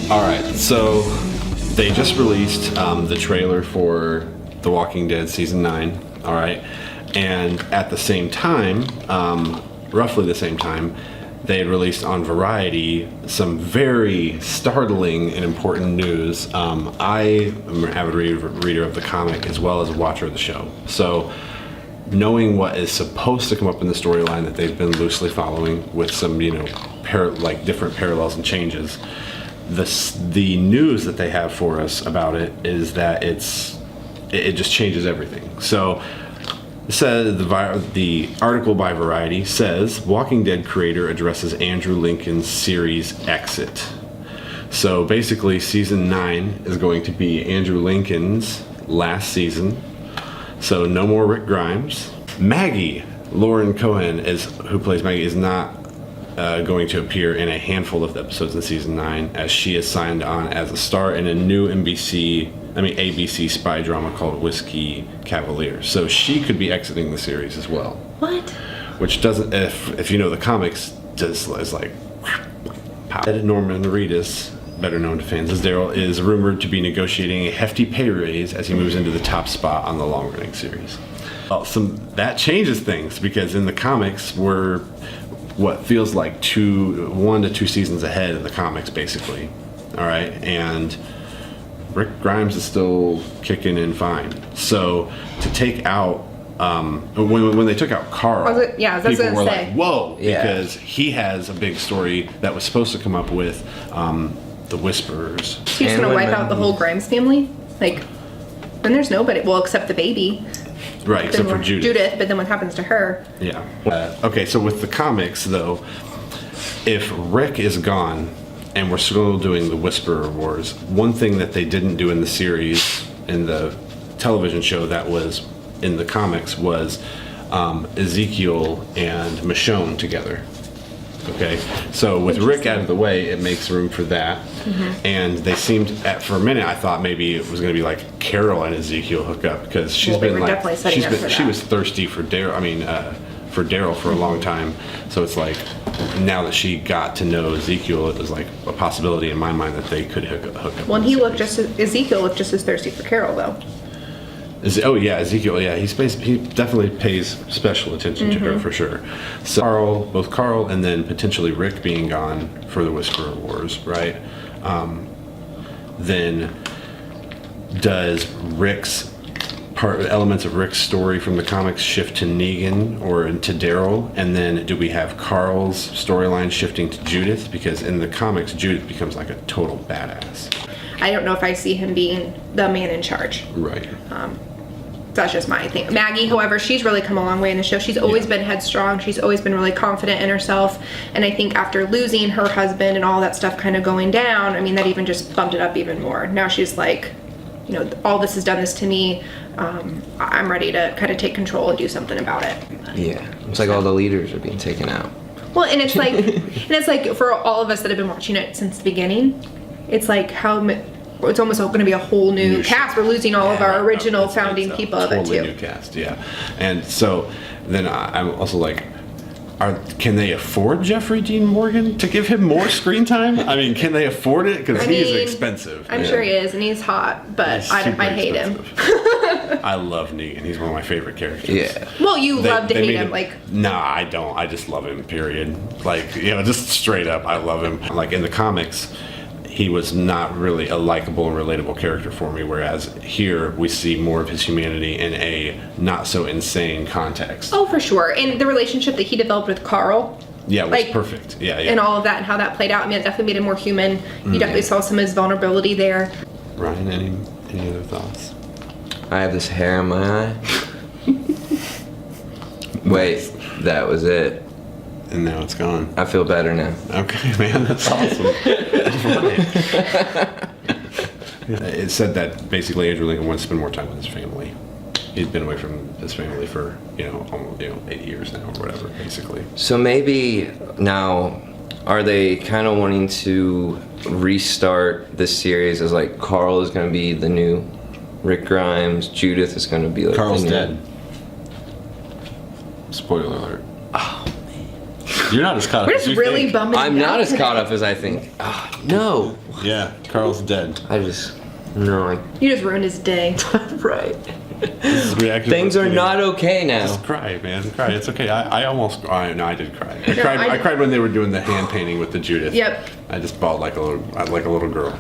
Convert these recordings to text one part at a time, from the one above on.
All right, so they just released the trailer for The Walking Dead Season 9, all right? And at the same time, roughly the same time, they had released on Variety some very startling and important news. I am an avid reader of the comic as well as a watcher of the show. So knowing what is supposed to come up in the storyline that they've been loosely following with some, different parallels and changes, the news that they have for us about it is that it just changes everything. So it says the article by Variety says Walking Dead creator addresses Andrew Lincoln's series exit. So basically season 9 is going to be Andrew Lincoln's last season. So no more Rick Grimes. Maggie, Lauren Cohen, who plays Maggie, is not going to appear in a handful of episodes in season 9, as she is signed on as a star in a new ABC spy drama called Whiskey Cavalier. So she could be exiting the series as well. What? Which doesn't, if you know the comics, is like pow. Norman Reedus, better known to fans as Daryl, is rumored to be negotiating a hefty pay raise as he moves into the top spot on the long-running series. Well, that changes things, because in the comics we're what feels like 1 to 2 seasons ahead of the comics, basically. All right, and Rick Grimes is still kicking in fine. So to take out when they took out Carl, people were like, "Whoa!" Because he has a big story that was supposed to come up with the Whisperers. He's gonna wipe out the whole Grimes family. Like, then there's nobody. Well, except the baby. Right, except for Judith. But then what happens to her? Yeah. Okay, so with the comics, though, if Rick is gone and we're still doing the Whisperer Wars, one thing that they didn't do in the series, in the television show that was in the comics, was Ezekiel and Michonne together. Okay, so with Rick out of the way, it makes room for that. Mm-hmm. And they seemed, for a minute, I thought maybe it was going to be like Carol and Ezekiel hook up, because she was thirsty for Daryl for a long time. So it's like, now that she got to know Ezekiel, it was like a possibility in my mind that they could hook up. Well, Ezekiel looked just as thirsty for Carol, though. Ezekiel, he definitely pays special attention to her, for sure. So both Carl and then potentially Rick being gone for the Whisperer Wars, right? Then does elements of Rick's story from the comics shift to Negan or into Daryl? And then do we have Carl's storyline shifting to Judith? Because in the comics, Judith becomes like a total badass. I don't know if I see him being the man in charge. Right. That's just my thing. Maggie, however, she's really come a long way in the show. She's always been headstrong. She's always been really confident in herself. And I think after losing her husband and all that stuff kind of going down, I mean, that even just bumped it up even more. Now she's like, all this has done this to me. I'm ready to kind of take control and do something about it. Yeah. It's like all the leaders are being taken out. Well, and it's like, for all of us that have been watching it since the beginning, it's like it's almost going to be a whole new cast. We're losing all of our original founding people of it too. Totally new cast, yeah. And so then I'm also like, can they afford Jeffrey Dean Morgan to give him more screen time? I mean, can they afford it? Because he's expensive. I'm sure he is, and he's hot, but I hate him. I love Negan. He's one of my favorite characters. Yeah. Well, you love to hate him, Nah, I don't. I just love him, period. Like, just straight up, I love him. Like, in the comics, he was not really a likable and relatable character for me, whereas here we see more of his humanity in a not so insane context. Oh, for sure. And the relationship that he developed with Carl. Yeah, it was perfect. Yeah. And all of that and how that played out. I mean, it definitely made him more human. You definitely saw some of his vulnerability there. Ryan, any other thoughts? I have this hair in my eye. Wait, that was it. And now it's gone. I feel better now. Okay, man, that's awesome. It said that basically Andrew Lincoln wants to spend more time with his family. He's been away from his family for almost 8 years now or whatever, basically. So maybe now, are they kind of wanting to restart this series as like Carl is going to be the new Rick Grimes, Judith is going to be like Carl's dead. Spoiler alert. Oh man. You're not as caught up We're as just you really think. bumming. I'm it not out as today. caught up as I think. Ah, no. Yeah, Carl's dead. No. You just ruined his day. Right. Reactive Things are not okay now. Just cry, man. Cry. It's okay. I almost. No, I did cry. I No, cried. I- I cried when they were doing the hand painting with the Judith. Yep. I just bawled like a little girl.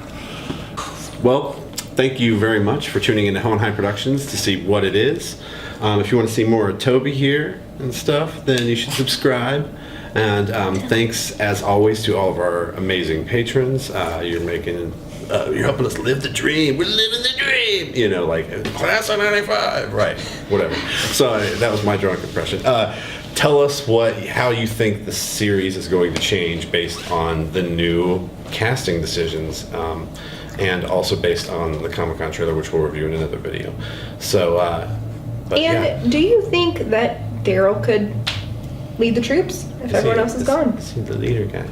Well, thank you very much for tuning into Hohenheim Productions to see what it is. If you want to see more of Toby here and stuff, then you should subscribe. And thanks, as always, to all of our amazing patrons. You're helping us live the dream. We're living the dream. You know, like class of '95, right? Whatever. So that was my drunk impression. Tell us how you think the series is going to change based on the new casting decisions, and also based on the Comic-Con trailer, which we'll review in another video. So, but And yeah. do you think that Daryl could lead the troops if everyone else is gone? He's the leader guy.